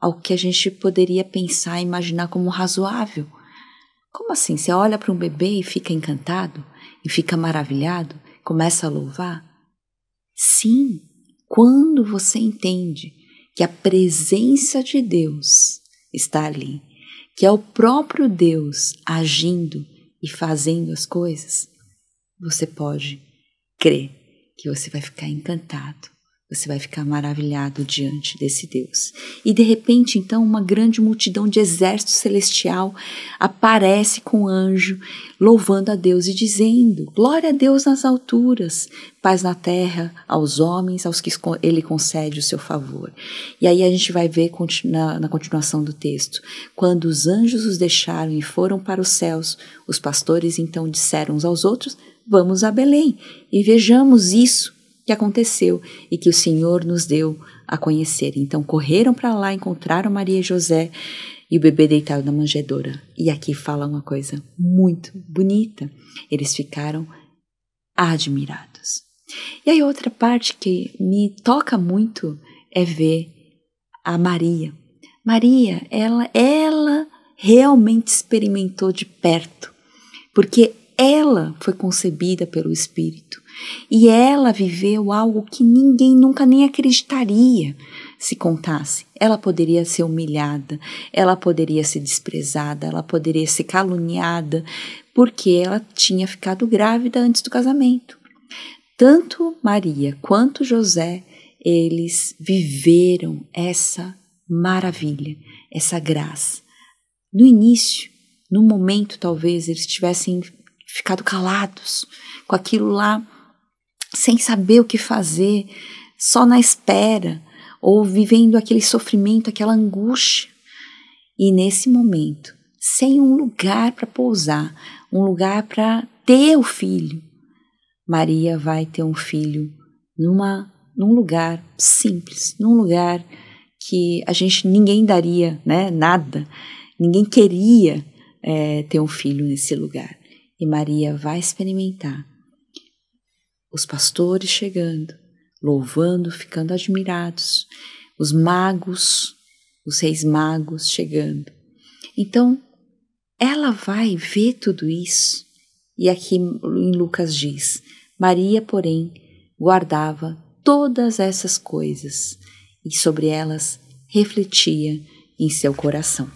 ao que a gente poderia pensar e imaginar como razoável. Como assim? Você olha para um bebê e fica encantado? E fica maravilhado? Começa a louvar? Sim, quando você entende que a presença de Deus está ali, que é o próprio Deus agindo e fazendo as coisas, você pode crer que você vai ficar encantado, você vai ficar maravilhado diante desse Deus. E de repente, então, uma grande multidão de exército celestial aparece com o anjo, louvando a Deus e dizendo: glória a Deus nas alturas, paz na terra aos homens, aos que Ele concede o seu favor. E aí a gente vai ver na continuação do texto: quando os anjos os deixaram e foram para os céus, os pastores então disseram uns aos outros: vamos a Belém e vejamos isso que aconteceu e que o Senhor nos deu a conhecer. Então correram para lá, encontraram Maria e José e o bebê deitado na manjedoura. E aqui fala uma coisa muito bonita. Eles ficaram admirados. E aí outra parte que me toca muito é ver a Maria. Maria, ela realmente experimentou de perto, porque ela foi concebida pelo Espírito. E ela viveu algo que ninguém nunca nem acreditaria se contasse. Ela poderia ser humilhada, ela poderia ser desprezada, ela poderia ser caluniada, porque ela tinha ficado grávida antes do casamento. Tanto Maria quanto José, eles viveram essa maravilha, essa graça. No início, no momento, talvez eles tivessem ficado calados com aquilo lá, sem saber o que fazer, só na espera, ou vivendo aquele sofrimento, aquela angústia. E nesse momento, sem um lugar para pousar, um lugar para ter o filho, Maria vai ter um filho num lugar simples, num lugar que ninguém daria, né, nada, ninguém queria ter um filho nesse lugar. E Maria vai experimentar os pastores chegando, louvando, ficando admirados, os magos, os reis magos chegando. Então, ela vai ver tudo isso. E aqui em Lucas diz: Maria, porém, guardava todas essas coisas e sobre elas refletia em seu coração.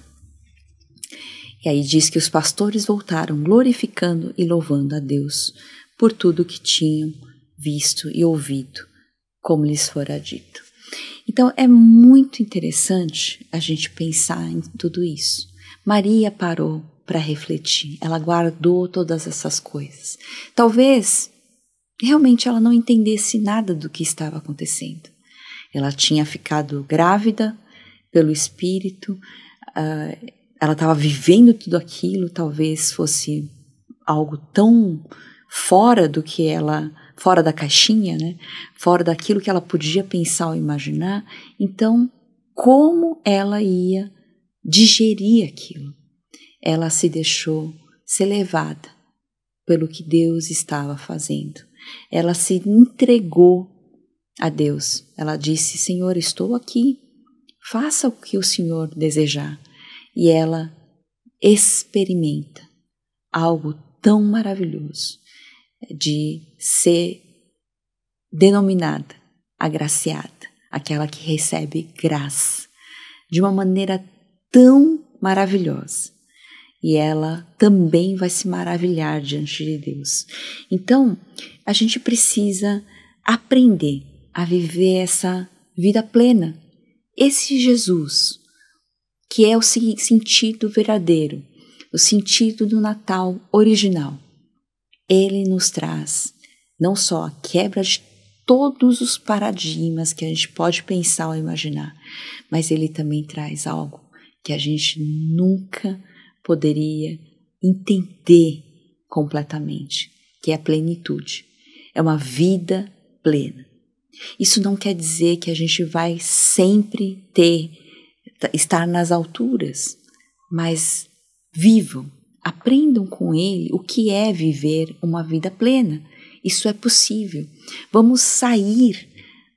E aí diz que os pastores voltaram glorificando e louvando a Deus por tudo que tinham visto e ouvido, como lhes fora dito. Então é muito interessante a gente pensar em tudo isso. Maria parou para refletir, ela guardou todas essas coisas. Talvez realmente ela não entendesse nada do que estava acontecendo. Ela tinha ficado grávida pelo Espírito, ela estava vivendo tudo aquilo, talvez fosse algo tão fora do que ela, fora da caixinha, né? Fora daquilo que ela podia pensar ou imaginar. Então, como ela ia digerir aquilo? Ela se deixou ser levada pelo que Deus estava fazendo. Ela se entregou a Deus. Ela disse: Senhor, estou aqui, faça o que o Senhor desejar. E ela experimenta algo tão maravilhoso de ser denominada agraciada, aquela que recebe graça, de uma maneira tão maravilhosa. E ela também vai se maravilhar diante de Deus. Então, a gente precisa aprender a viver essa vida plena. Esse Jesus, que é o sentido verdadeiro, o sentido do Natal original, ele nos traz não só a quebra de todos os paradigmas que a gente pode pensar ou imaginar, mas ele também traz algo que a gente nunca poderia entender completamente, que é a plenitude. É uma vida plena. Isso não quer dizer que a gente vai sempre estar nas alturas, mas vivam, aprendam com ele o que é viver uma vida plena. Isso é possível. Vamos sair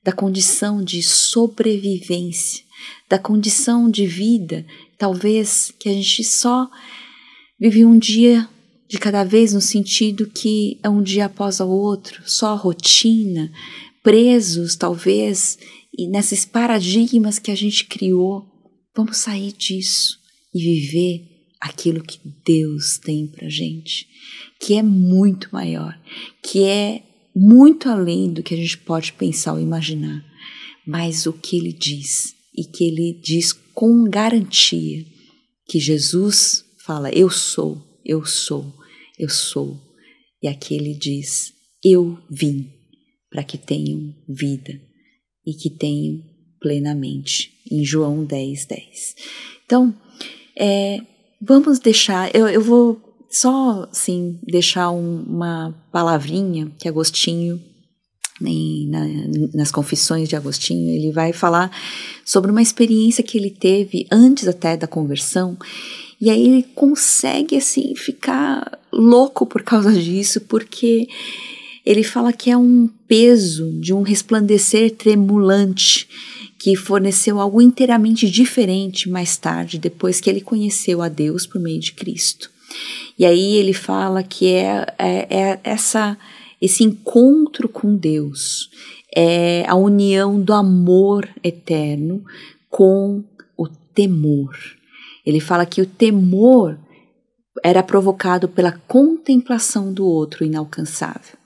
da condição de sobrevivência, da condição de vida, talvez que a gente só vive um dia de cada vez, no sentido que é um dia após o outro, só a rotina, presos talvez e nesses paradigmas que a gente criou. Vamos sair disso e viver aquilo que Deus tem pra gente, que é muito maior, que é muito além do que a gente pode pensar ou imaginar, mas o que ele diz, e que ele diz com garantia, que Jesus fala: eu sou, eu sou, eu sou, e aqui ele diz: eu vim para que tenham vida e que tenham plenamente, em João 10:10. Então, vamos deixar, eu vou só assim, deixar uma palavrinha que Agostinho, nas Confissões de Agostinho, ele vai falar sobre uma experiência que ele teve antes até da conversão, e aí ele consegue assim ficar louco por causa disso, porque ele fala que é um peso de um resplandecer tremulante que forneceu algo inteiramente diferente mais tarde, depois que ele conheceu a Deus por meio de Cristo. E aí ele fala que esse encontro com Deus, é a união do amor eterno com o temor. Ele fala que o temor era provocado pela contemplação do outro inalcançável,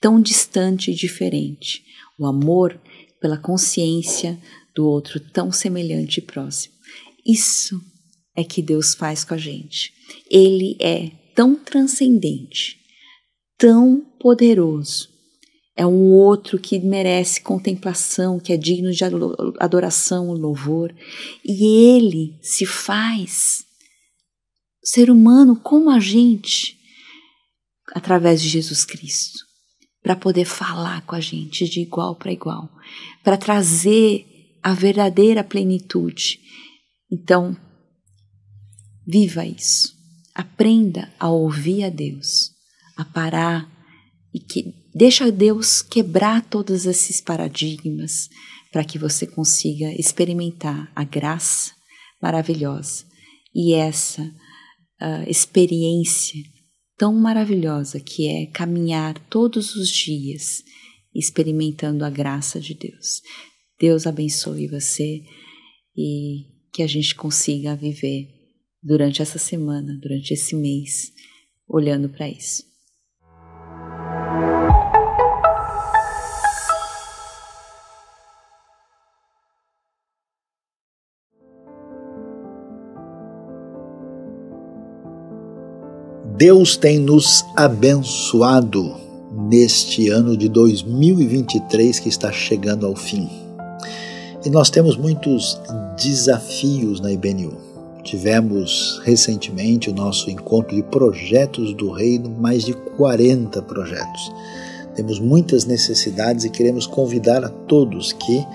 tão distante e diferente. O amor pela consciência do outro tão semelhante e próximo. Isso é que Deus faz com a gente. Ele é tão transcendente, tão poderoso. É um outro que merece contemplação, que é digno de adoração e louvor. E ele se faz ser humano como a gente, através de Jesus Cristo, para poder falar com a gente de igual para igual, para trazer a verdadeira plenitude. Então, viva isso. Aprenda a ouvir a Deus, a parar e deixa Deus quebrar todos esses paradigmas para que você consiga experimentar a graça maravilhosa e essa experiência tão maravilhosa que é caminhar todos os dias experimentando a graça de Deus. Deus abençoe você e que a gente consiga viver durante essa semana, durante esse mês, olhando para isso. Deus tem nos abençoado neste ano de 2023 que está chegando ao fim. E nós temos muitos desafios na IBNU. Tivemos recentemente o nosso encontro de projetos do reino, mais de 40 projetos. Temos muitas necessidades e queremos convidar a todos que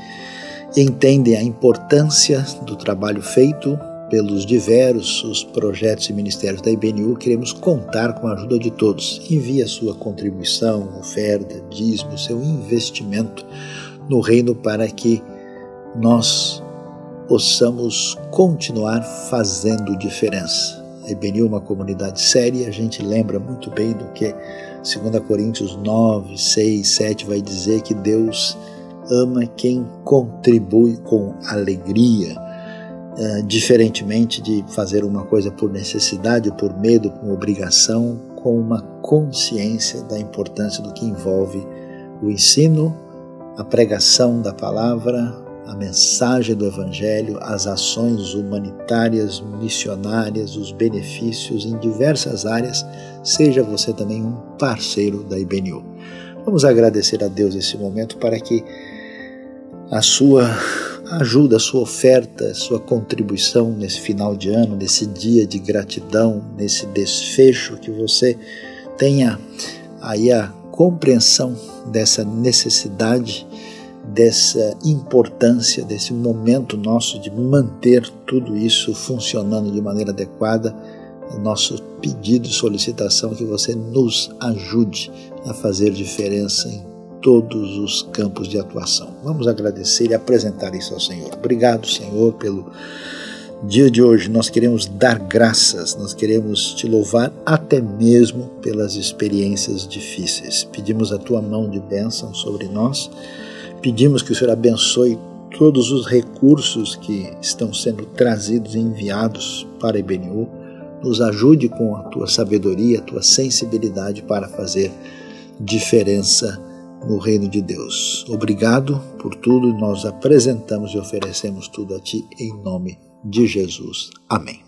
entendem a importância do trabalho feito pelos diversos projetos e ministérios da IBNU. Queremos contar com a ajuda de todos. Envie a sua contribuição, oferta, dízimo, seu investimento no reino para que nós possamos continuar fazendo diferença. A IBNU é uma comunidade séria, a gente lembra muito bem do que 2 Coríntios 9, 6, 7 vai dizer, que Deus ama quem contribui com alegria, diferentemente de fazer uma coisa por necessidade, por medo, com obrigação, com uma consciência da importância do que envolve o ensino, a pregação da palavra, a mensagem do Evangelho, as ações humanitárias, missionárias, os benefícios em diversas áreas. Seja você também um parceiro da IBNU. Vamos agradecer a Deus nesse momento para que a sua ajuda, a sua oferta, a sua contribuição nesse final de ano, nesse dia de gratidão, nesse desfecho, que você tenha aí a compreensão dessa necessidade, dessa importância, desse momento nosso de manter tudo isso funcionando de maneira adequada. Nosso pedido e solicitação é que você nos ajude a fazer diferença em todos os campos de atuação. Vamos agradecer e apresentar isso ao Senhor. Obrigado, Senhor, pelo dia de hoje. Nós queremos dar graças, nós queremos te louvar até mesmo pelas experiências difíceis. Pedimos a tua mão de bênção sobre nós. Pedimos que o Senhor abençoe todos os recursos que estão sendo trazidos e enviados para a IBNU. Nos ajude com a tua sabedoria, a tua sensibilidade para fazer diferença no reino de Deus. Obrigado por tudo. Nós apresentamos e oferecemos tudo a ti em nome de Jesus. Amém.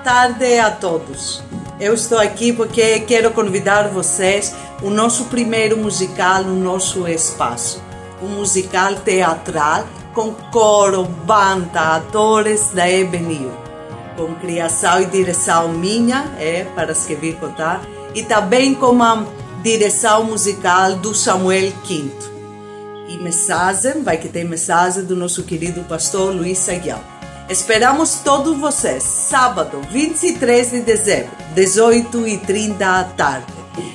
Tarde a todos. Eu estou aqui porque quero convidar vocês ao nosso primeiro musical no nosso espaço. Um musical teatral com coro, banda, atores da IBNU, com criação e direção minha, para as que vir contar, e também com a direção musical do Samuel Quinto. E mensagem, vai que tem mensagem do nosso querido pastor Luiz Aguiar. Esperamos todos vocês, sábado 23 de dezembro, 18h30 da tarde,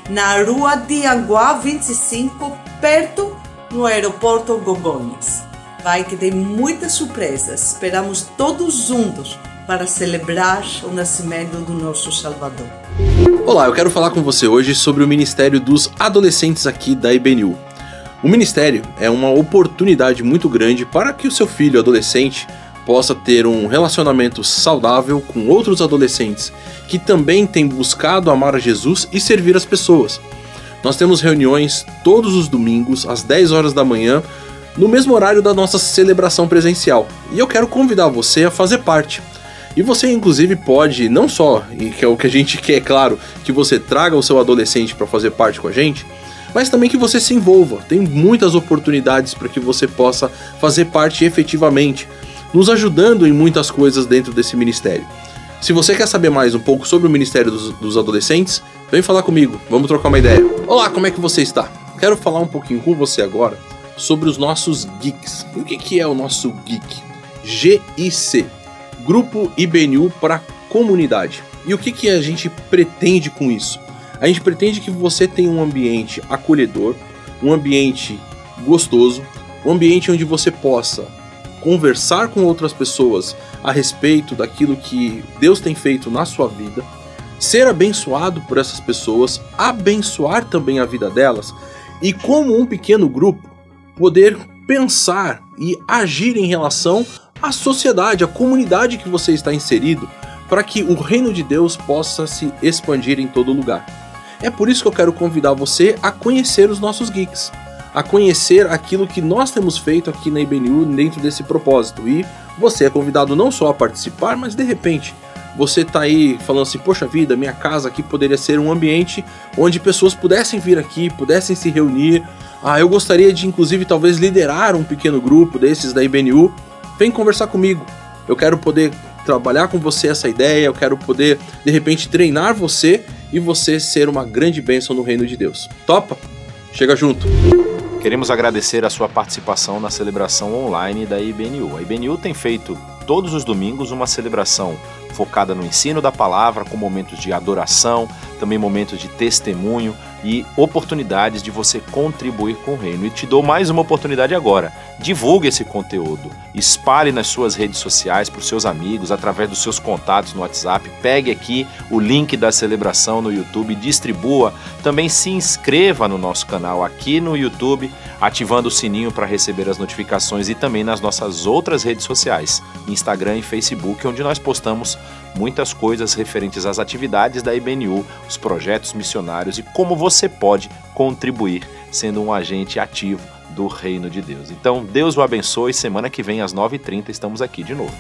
na Rua de Anguá 25, perto no aeroporto Congonhas. Vai que tem muitas surpresas, esperamos todos juntos para celebrar o nascimento do nosso Salvador. Olá, eu quero falar com você hoje sobre o Ministério dos Adolescentes aqui da IBNU. O Ministério é uma oportunidade muito grande para que o seu filho adolescente possa ter um relacionamento saudável com outros adolescentes que também têm buscado amar a Jesus e servir as pessoas. Nós temos reuniões todos os domingos às 10 horas da manhã, no mesmo horário da nossa celebração presencial. E eu quero convidar você a fazer parte. E você inclusive pode, não só, e que é o que a gente quer, claro, que você traga o seu adolescente para fazer parte com a gente, mas também que você se envolva. Tem muitas oportunidades para que você possa fazer parte efetivamente, nos ajudando em muitas coisas dentro desse ministério. Se você quer saber mais um pouco sobre o Ministério dos Adolescentes, vem falar comigo, vamos trocar uma ideia. Olá, como é que você está? Quero falar um pouquinho com você agora sobre os nossos geeks. E o que é o nosso geek? GIC, Grupo IBNU para Comunidade. E o que a gente pretende com isso? A gente pretende que você tenha um ambiente acolhedor, um ambiente gostoso, um ambiente onde você possa conversar com outras pessoas a respeito daquilo que Deus tem feito na sua vida, ser abençoado por essas pessoas, abençoar também a vida delas e, como um pequeno grupo, poder pensar e agir em relação à sociedade, à comunidade que você está inserido, para que o reino de Deus possa se expandir em todo lugar. É por isso que eu quero convidar você a conhecer os nossos geeks, a conhecer aquilo que nós temos feito aqui na IBNU dentro desse propósito. E você é convidado não só a participar, mas de repente você está aí falando assim, poxa vida, minha casa aqui poderia ser um ambiente onde pessoas pudessem vir aqui, pudessem se reunir. Eu gostaria de inclusive talvez liderar um pequeno grupo desses da IBNU. Vem conversar comigo, eu quero poder trabalhar com você essa ideia, eu quero poder de repente treinar você e você ser uma grande bênção no reino de Deus. Topa? Chega junto! Queremos agradecer a sua participação na celebração online da IBNU. A IBNU tem feito todos os domingos uma celebração focada no ensino da palavra, com momentos de adoração, também momentos de testemunho e oportunidades de você contribuir com o reino. E te dou mais uma oportunidade agora. Divulgue esse conteúdo, espalhe nas suas redes sociais para os seus amigos, através dos seus contatos no WhatsApp, pegue aqui o link da celebração no YouTube, distribua, também se inscreva no nosso canal aqui no YouTube, ativando o sininho para receber as notificações e também nas nossas outras redes sociais, Instagram e Facebook, onde nós postamos muitas coisas referentes às atividades da IBNU, os projetos missionários e como você pode contribuir sendo um agente ativo do reino de Deus. Então, Deus o abençoe. Semana que vem às 9h30 estamos aqui de novo.